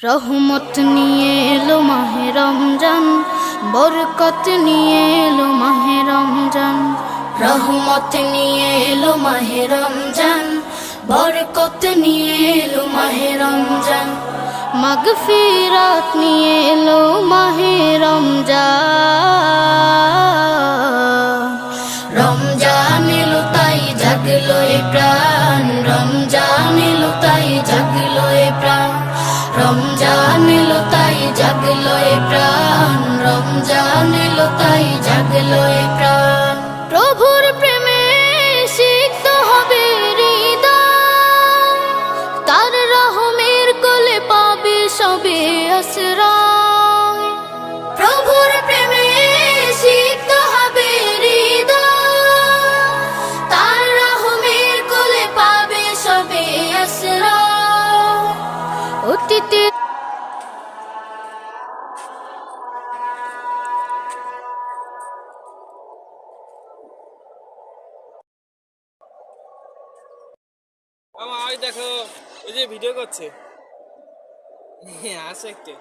রহমত নিয়ে এলো মাহে রমজান, বরকত নিয়ে এলো মাহে রমজান। রহমত নিয়ে এলো মাহে রমজান, বরকত নিয়ে এলো মাহে রমজান। মাগফিরাত নিয়ে এলো মাহে রমজান। রমজান এলো তাই জাগলো এ প্রাণ, রমজান এলো তাই জাগলো এ প্রাণ। রমজান এলো তাই জাগলো এ প্রাণ, রমজান এলো তাই জাগলো এ প্রাণ। প্রভুর প্রেমে সিক্ত হবে হৃদয়, তার রহমের কোলে পাবে সবে আশ্রয়। প্রভুর প্রেমে সিক্ত হবে হৃদয়, তার রহমের কোলে পাবে সবে আশ্রয়। অতীতে মামা ওই দেখো, ওই যে ভিডিও করছে। আসে একটু।